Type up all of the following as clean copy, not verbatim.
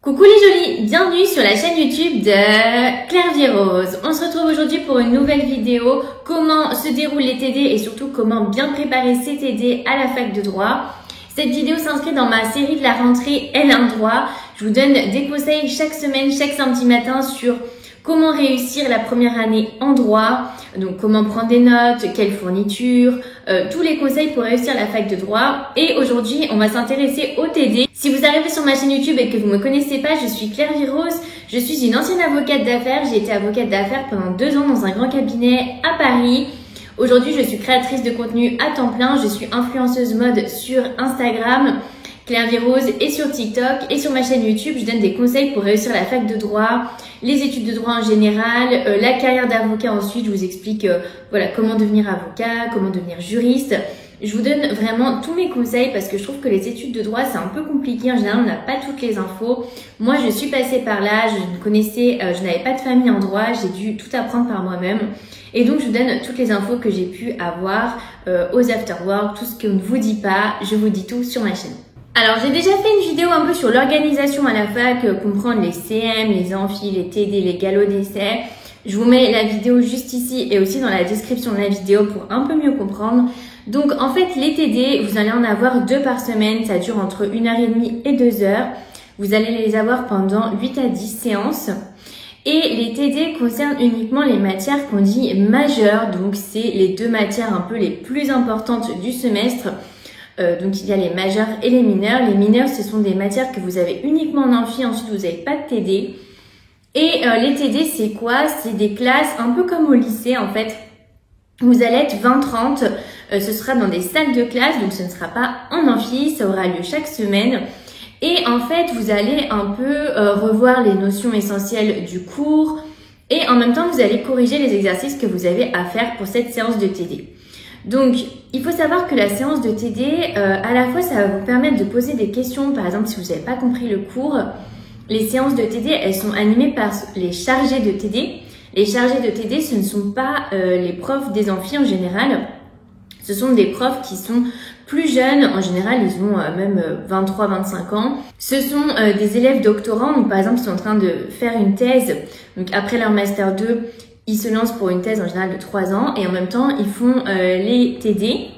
Coucou les jolis, bienvenue sur la chaîne YouTube de Claire Virose. On se retrouve aujourd'hui pour une nouvelle vidéo, comment se déroulent les TD et surtout comment bien préparer ses TD à la fac de droit. Cette vidéo s'inscrit dans ma série de la rentrée L1 droit. Je vous donne des conseils chaque semaine, chaque samedi matin sur comment réussir la première année en droit, donc comment prendre des notes, quelles fournitures, tous les conseils pour réussir la fac de droit. Et aujourd'hui, on va s'intéresser au TD. Si vous arrivez sur ma chaîne YouTube et que vous ne me connaissez pas, je suis Claire Virose. Je suis une ancienne avocate d'affaires. J'ai été avocate d'affaires pendant 2 ans dans un grand cabinet à Paris. Aujourd'hui, je suis créatrice de contenu à temps plein. Je suis influenceuse mode sur Instagram, Claire Virose, et sur TikTok. Et sur ma chaîne YouTube, je donne des conseils pour réussir la fac de droit, les études de droit en général, la carrière d'avocat ensuite. Je vous explique voilà, comment devenir avocat, comment devenir juriste. Je vous donne vraiment tous mes conseils parce que je trouve que les études de droit, c'est un peu compliqué. En général, on n'a pas toutes les infos. Moi, je suis passée par là. Je n'avais pas de famille en droit. J'ai dû tout apprendre par moi-même. Et donc, je vous donne toutes les infos que j'ai pu avoir aux afterwork, tout ce qu'on ne vous dit pas. Je vous dis tout sur ma chaîne. Alors, j'ai déjà fait une vidéo un peu sur l'organisation à la fac, comprendre les CM, les amphis, les TD, les galops d'essai. Je vous mets la vidéo juste ici et aussi dans la description de la vidéo pour un peu mieux comprendre. Donc, en fait, les TD, vous allez en avoir 2 par semaine. Ça dure entre 1h30 et 2 heures. Vous allez les avoir pendant 8 à 10 séances. Et les TD concernent uniquement les matières qu'on dit majeures. Donc, c'est les 2 matières un peu les plus importantes du semestre. Donc, il y a les majeurs et les mineurs. Les mineurs, ce sont des matières que vous avez uniquement en amphi. Ensuite, vous n'avez pas de TD. Et les TD, c'est quoi? C'est des classes un peu comme au lycée, en fait. Vous allez être 20-30. Ce sera dans des salles de classe. Donc, ce ne sera pas en amphi. Ça aura lieu chaque semaine. Et en fait, vous allez un peu revoir les notions essentielles du cours. Et en même temps, vous allez corriger les exercices que vous avez à faire pour cette séance de TD. Donc, il faut savoir que la séance de TD, à la fois, ça va vous permettre de poser des questions. Par exemple, si vous n'avez pas compris le cours, les séances de TD, elles sont animées par les chargés de TD. Les chargés de TD, ce ne sont pas les profs des amphis en général. Ce sont des profs qui sont plus jeunes. En général, ils ont même 23-25 ans. Ce sont des élèves doctorants. Donc, par exemple, ils sont en train de faire une thèse. Donc, après leur Master 2, ils se lancent pour une thèse en général de 3 ans et en même temps, ils font les TD.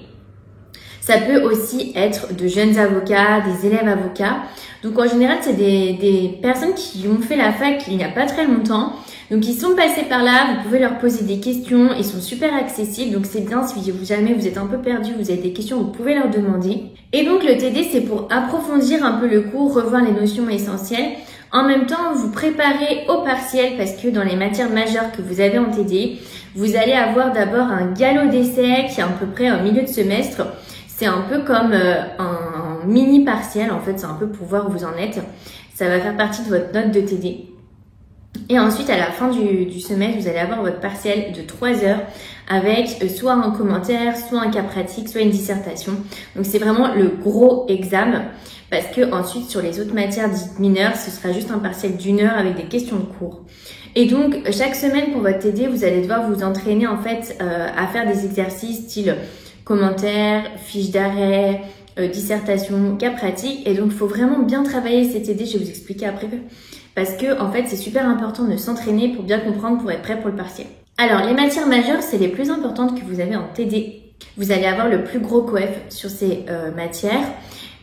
Ça peut aussi être de jeunes avocats, des élèves avocats. Donc, en général, c'est des personnes qui ont fait la fac il n'y a pas très longtemps. Donc, ils sont passés par là. Vous pouvez leur poser des questions. Ils sont super accessibles. Donc, c'est bien si jamais vous êtes un peu perdu, vous avez des questions, vous pouvez leur demander. Et donc, le TD, c'est pour approfondir un peu le cours, revoir les notions essentielles. En même temps, vous préparez au partiel parce que dans les matières majeures que vous avez en TD, vous allez avoir d'abord un galop d'essai qui est à peu près au milieu de semestre. C'est un peu comme un mini partiel, en fait, c'est un peu pour voir où vous en êtes. Ça va faire partie de votre note de TD. Et ensuite, à la fin du semestre, vous allez avoir votre partiel de 3 heures avec soit un commentaire, soit un cas pratique, soit une dissertation. Donc, c'est vraiment le gros examen parce que ensuite, sur les autres matières dites mineures, ce sera juste un partiel d'1 heure avec des questions de cours. Et donc, chaque semaine pour votre TD, vous allez devoir vous entraîner en fait à faire des exercices style commentaire, fiche d'arrêt, dissertation, cas pratique. Et donc, il faut vraiment bien travailler ces TD. Je vais vous expliquer après. Parce que, en fait, c'est super important de s'entraîner pour bien comprendre, pour être prêt pour le partiel. Alors, les matières majeures, c'est les plus importantes que vous avez en TD. Vous allez avoir le plus gros coef sur ces matières.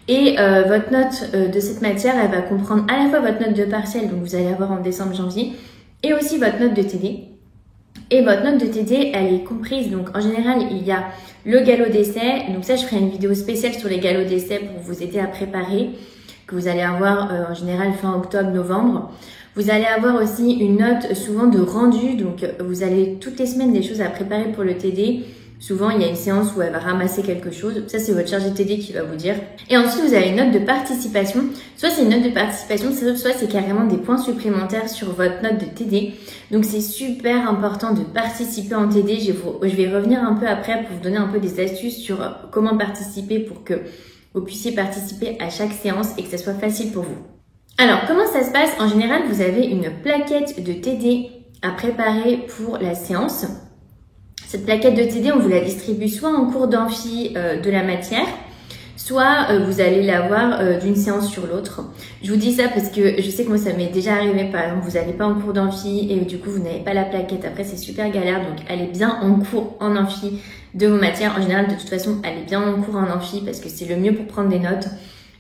Et votre note de cette matière, elle va comprendre à la fois votre note de partiel, donc vous allez avoir en décembre-janvier, et aussi votre note de TD. Et votre note de TD, elle est comprise. Donc, en général, il y a le galop d'essai. Donc ça, je ferai une vidéo spéciale sur les galops d'essai pour vous aider à préparer, que vous allez avoir en général fin octobre, novembre. Vous allez avoir aussi une note souvent de rendu. Donc, vous avez toutes les semaines des choses à préparer pour le TD. Souvent, il y a une séance où elle va ramasser quelque chose. Ça, c'est votre chargé de TD qui va vous dire. Et ensuite, vous avez une note de participation. Soit c'est une note de participation, soit c'est carrément des points supplémentaires sur votre note de TD. Donc, c'est super important de participer en TD. Je vais revenir un peu après pour vous donner un peu des astuces sur comment participer pour que vous puissiez participer à chaque séance et que ça soit facile pour vous. Alors, comment ça se passe? En général, vous avez une plaquette de TD à préparer pour la séance. Cette plaquette de TD, on vous la distribue soit en cours d'amphi de la matière, soit vous allez l'avoir d'une séance sur l'autre. Je vous dis ça parce que je sais que moi ça m'est déjà arrivé, par exemple vous n'allez pas en cours d'amphi et du coup vous n'avez pas la plaquette, après c'est super galère, donc allez bien en cours en amphi de vos matières. En général de toute façon allez bien en cours en amphi parce que c'est le mieux pour prendre des notes.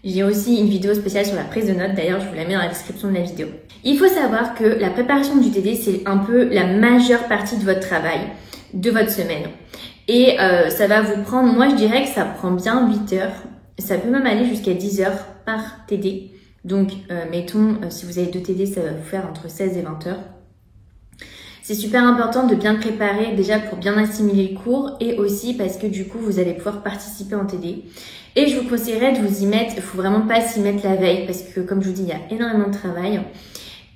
J'ai aussi une vidéo spéciale sur la prise de notes, d'ailleurs je vous la mets dans la description de la vidéo. Il faut savoir que la préparation du TD c'est un peu la majeure partie de votre travail, de votre semaine. Et ça va vous prendre, moi je dirais que ça prend bien 8 heures, ça peut même aller jusqu'à 10 heures par TD. Donc mettons, si vous avez 2 TD, ça va vous faire entre 16 et 20 heures. C'est super important de bien préparer déjà pour bien assimiler le cours et aussi parce que du coup vous allez pouvoir participer en TD. Et je vous conseillerais de vous y mettre, il faut vraiment pas s'y mettre la veille parce que comme je vous dis, il y a énormément de travail.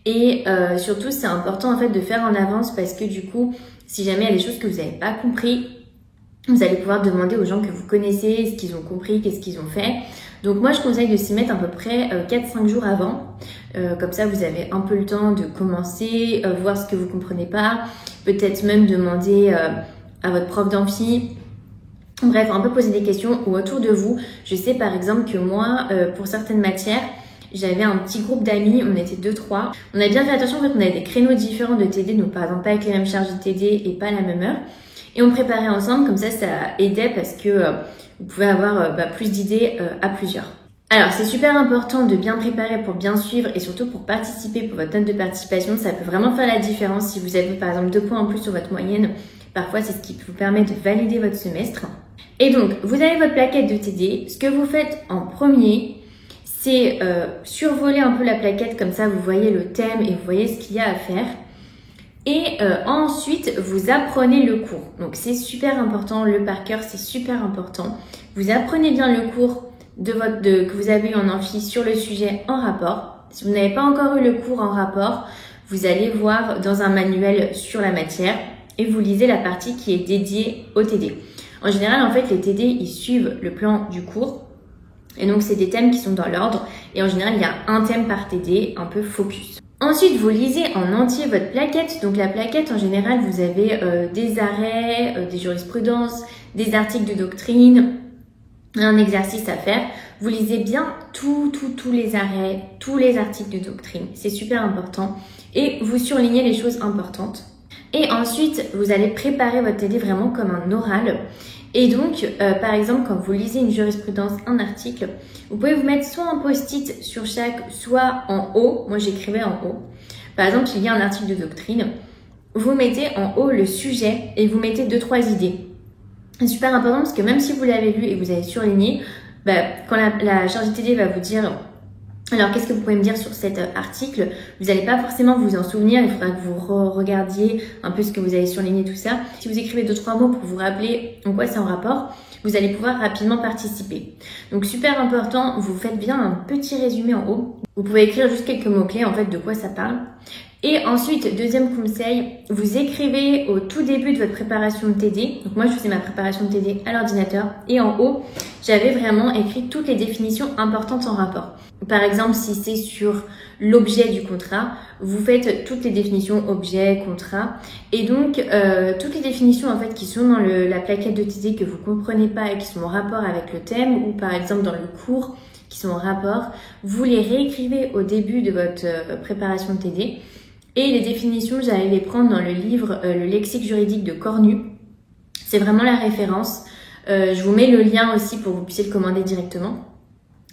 Et surtout c'est important en fait de faire en avance parce que du coup, si jamais il y a des choses que vous n'avez pas compris, vous allez pouvoir demander aux gens que vous connaissez ce qu'ils ont compris, qu'est-ce qu'ils ont fait. Donc moi je conseille de s'y mettre à peu près 4-5 jours avant. Comme ça vous avez un peu le temps de commencer, voir ce que vous comprenez pas, peut-être même demander à votre prof d'amphi. Bref, un peu poser des questions ou autour de vous. Je sais par exemple que moi, pour certaines matières, j'avais un petit groupe d'amis, on était 2-3. On a bien fait attention, en fait on avait des créneaux différents de TD, donc par exemple pas avec les mêmes charges de TD et pas à la même heure. Et on préparait ensemble, comme ça aidait parce que vous pouvez avoir plus d'idées à plusieurs. Alors c'est super important de bien préparer pour bien suivre et surtout pour participer, pour votre note de participation. Ça peut vraiment faire la différence si vous avez par exemple 2 points en plus sur votre moyenne. Parfois c'est ce qui vous permet de valider votre semestre. Et donc vous avez votre plaquette de TD. Ce que vous faites en premier, c'est survoler un peu la plaquette, comme ça vous voyez le thème et vous voyez ce qu'il y a à faire. Et ensuite, vous apprenez le cours. Donc, c'est super important. Le par cœur, c'est super important. Vous apprenez bien le cours que vous avez eu en amphi sur le sujet en rapport. Si vous n'avez pas encore eu le cours en rapport, vous allez voir dans un manuel sur la matière et vous lisez la partie qui est dédiée au TD. En général, en fait, les TD, ils suivent le plan du cours. Et donc, c'est des thèmes qui sont dans l'ordre. Et en général, il y a un thème par TD, un peu focus. Ensuite, vous lisez en entier votre plaquette. Donc la plaquette, en général, vous avez des arrêts, des jurisprudences, des articles de doctrine, un exercice à faire. Vous lisez bien tous les arrêts, tous les articles de doctrine. C'est super important. Et vous surlignez les choses importantes. Et ensuite, vous allez préparer votre TD vraiment comme un oral. Et donc, par exemple, quand vous lisez une jurisprudence, un article, vous pouvez vous mettre soit un post-it sur chaque, soit en haut. Moi, j'écrivais en haut. Par exemple, il y a un article de doctrine. Vous mettez en haut le sujet et vous mettez 2-3 idées. C'est super important parce que même si vous l'avez lu et vous avez surligné, quand la chargée de TD va vous dire alors, qu'est-ce que vous pouvez me dire sur cet article? Vous n'allez pas forcément vous en souvenir, il faudra que vous regardiez un peu ce que vous avez surligné, tout ça. Si vous écrivez 2-3 mots pour vous rappeler en quoi c'est en rapport, vous allez pouvoir rapidement participer. Donc, super important, vous faites bien un petit résumé en haut. Vous pouvez écrire juste quelques mots-clés, en fait, de quoi ça parle. Et ensuite, deuxième conseil, vous écrivez au tout début de votre préparation de TD. Donc moi, je faisais ma préparation de TD à l'ordinateur. Et en haut, j'avais vraiment écrit toutes les définitions importantes en rapport. Par exemple, si c'est sur l'objet du contrat, vous faites toutes les définitions objet, contrat. Et donc, toutes les définitions en fait qui sont dans la plaquette de TD que vous comprenez pas et qui sont en rapport avec le thème ou par exemple dans le cours qui sont en rapport, vous les réécrivez au début de votre préparation de TD. Et les définitions, j'allais les prendre dans le livre Le lexique juridique de Cornu. C'est vraiment la référence. Je vous mets le lien aussi pour que vous puissiez le commander directement.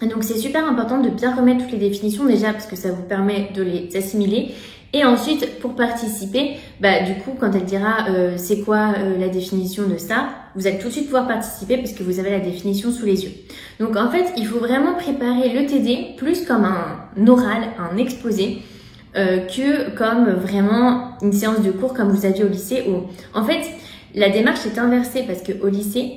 Et donc, c'est super important de bien remettre toutes les définitions déjà parce que ça vous permet de les assimiler. Et ensuite, pour participer, du coup, quand elle dira c'est quoi la définition de ça, vous allez tout de suite pouvoir participer parce que vous avez la définition sous les yeux. Donc, en fait, il faut vraiment préparer le TD plus comme un oral, un exposé. Que comme vraiment une séance de cours comme vous aviez au lycée où en fait la démarche est inversée parce que au lycée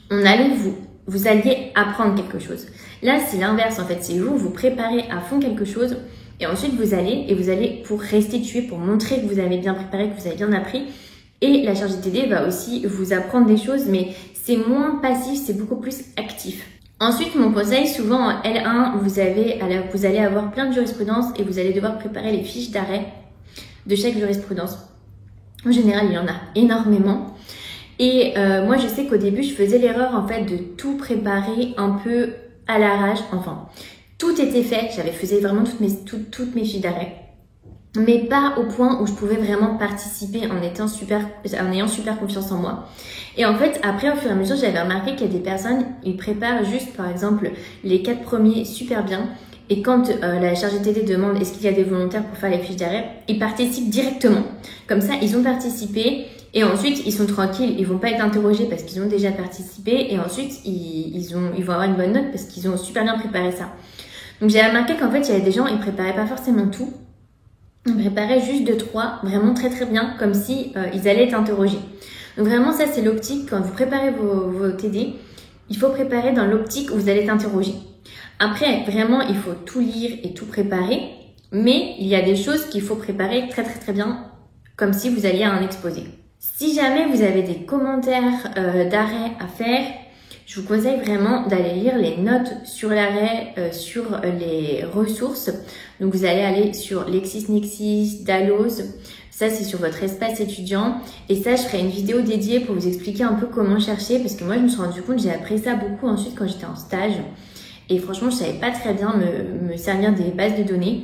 vous alliez apprendre quelque chose. Là c'est l'inverse en fait, c'est vous préparez à fond quelque chose et ensuite vous allez pour restituer, pour montrer que vous avez bien préparé, que vous avez bien appris. Et la chargée de TD va aussi vous apprendre des choses mais c'est moins passif, c'est beaucoup plus actif. Ensuite, mon conseil, souvent en L1, vous allez avoir plein de jurisprudences et vous allez devoir préparer les fiches d'arrêt de chaque jurisprudence. En général, il y en a énormément. Et moi je sais qu'au début je faisais l'erreur en fait de tout préparer un peu à l'arrache, enfin tout était fait, j'avais faisais vraiment toutes mes fiches d'arrêt, mais pas au point où je pouvais vraiment participer en ayant super confiance en moi. Et en fait, après, au fur et à mesure, j'avais remarqué qu'il y a des personnes, ils préparent juste, par exemple, les 4 premiers super bien. Et quand la chargée TD demande est-ce qu'il y a des volontaires pour faire les fiches d'arrêt, ils participent directement. Comme ça, ils ont participé et ensuite, ils sont tranquilles, ils vont pas être interrogés parce qu'ils ont déjà participé et ensuite, ils vont avoir une bonne note parce qu'ils ont super bien préparé ça. Donc, j'ai remarqué qu'en fait, il y avait des gens, ils préparaient pas forcément tout. Ils préparaient juste 2-3, vraiment très très bien, comme si ils allaient être interrogés. Donc vraiment, ça c'est l'optique. Quand vous préparez vos TD, il faut préparer dans l'optique où vous allez être interrogé. Après, vraiment, il faut tout lire et tout préparer, mais il y a des choses qu'il faut préparer très très très bien, comme si vous alliez à un exposé. Si jamais vous avez des commentaires d'arrêt à faire, je vous conseille vraiment d'aller lire les notes sur l'arrêt, sur les ressources. Donc vous allez aller sur LexisNexis, Dalloz, ça c'est sur votre espace étudiant. Et ça, je ferai une vidéo dédiée pour vous expliquer un peu comment chercher, parce que moi je me suis rendu compte, j'ai appris ça beaucoup ensuite quand j'étais en stage. Et franchement, je savais pas très bien me servir des bases de données.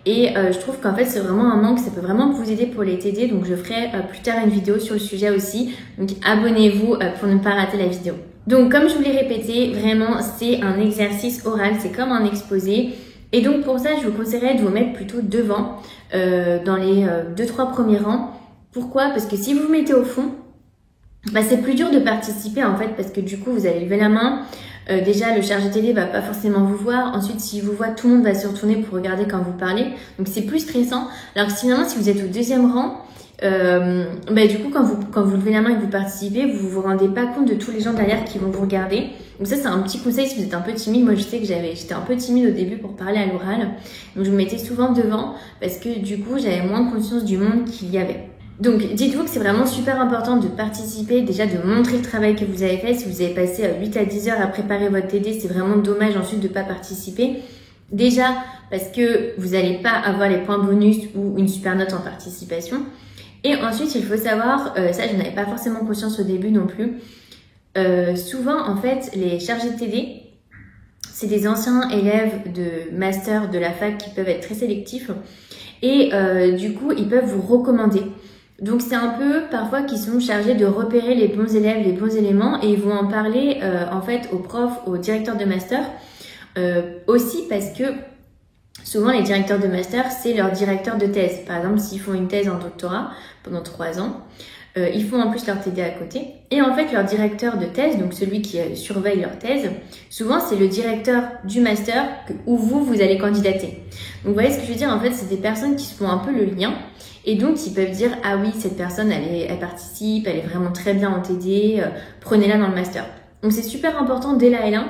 Et je trouve qu'en fait, c'est vraiment un manque, ça peut vraiment vous aider pour les TD. Donc je ferai plus tard une vidéo sur le sujet aussi. Donc abonnez-vous pour ne pas rater la vidéo. Donc comme je vous l'ai répété, vraiment c'est un exercice oral, c'est comme un exposé. Et donc pour ça, je vous conseillerais de vous mettre plutôt devant, dans les 2-3 premiers rangs. Pourquoi? Parce que si vous vous mettez au fond, bah, c'est plus dur de participer en fait, parce que du coup vous allez lever la main. Déjà le chargé TD va pas forcément vous voir. Ensuite, s'il vous voit, tout le monde va se retourner pour regarder quand vous parlez. Donc c'est plus stressant. Alors que finalement, si vous êtes au deuxième rang, bah, du coup quand vous levez la main et que vous participez, vous vous rendez pas compte de tous les gens derrière qui vont vous regarder. Donc ça c'est un petit conseil si vous êtes un peu timide. Moi je sais que j'étais un peu timide au début pour parler à l'oral, donc je me mettais souvent devant parce que du coup j'avais moins conscience du monde qu'il y avait. Donc dites-vous que c'est vraiment super important de participer, déjà de montrer le travail que vous avez fait. Si vous avez passé 8 à 10 heures à préparer votre TD, c'est vraiment dommage ensuite de pas participer. Déjà parce que vous n'allez pas avoir les points bonus ou une super note en participation. Et ensuite, il faut savoir, ça je n'avais pas forcément conscience au début non plus, souvent en fait les chargés de TD, c'est des anciens élèves de master de la fac qui peuvent être très sélectifs et du coup ils peuvent vous recommander. Donc c'est un peu parfois qu'ils sont chargés de repérer les bons élèves, les bons éléments et ils vont en parler en fait aux profs, aux directeurs de master aussi parce que souvent, les directeurs de master, c'est leur directeur de thèse. Par exemple, s'ils font une thèse en doctorat pendant 3 ans, ils font en plus leur TD à côté. Et en fait, leur directeur de thèse, donc celui qui surveille leur thèse, souvent, c'est le directeur du master où vous allez candidater. Donc, vous voyez ce que je veux dire? En fait, c'est des personnes qui se font un peu le lien. Et donc, ils peuvent dire, ah oui, cette personne, elle participe, elle est vraiment très bien en TD, prenez-la dans le master. Donc, c'est super important dès la L1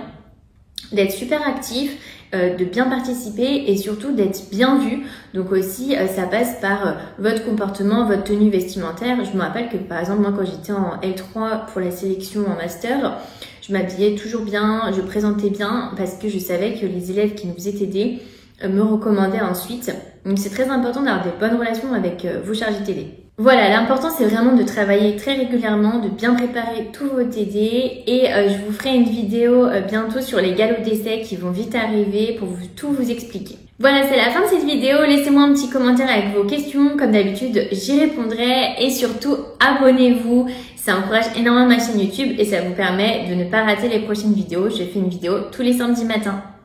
d'être super actif, de bien participer et surtout d'être bien vu. Donc aussi, ça passe par votre comportement, votre tenue vestimentaire. Je me rappelle que par exemple, moi quand j'étais en L3 pour la sélection en master, je m'habillais toujours bien, je présentais bien parce que je savais que les élèves qui nous faisaient TD me recommandaient ensuite. Donc c'est très important d'avoir des bonnes relations avec vos chargés TD. Voilà, l'important c'est vraiment de travailler très régulièrement, de bien préparer tous vos TD et je vous ferai une vidéo bientôt sur les galops d'essai qui vont vite arriver pour tout vous expliquer. Voilà, c'est la fin de cette vidéo. Laissez-moi un petit commentaire avec vos questions. Comme d'habitude, j'y répondrai et surtout, abonnez-vous. Ça encourage énormément ma chaîne YouTube et ça vous permet de ne pas rater les prochaines vidéos. Je fais une vidéo tous les samedis matins.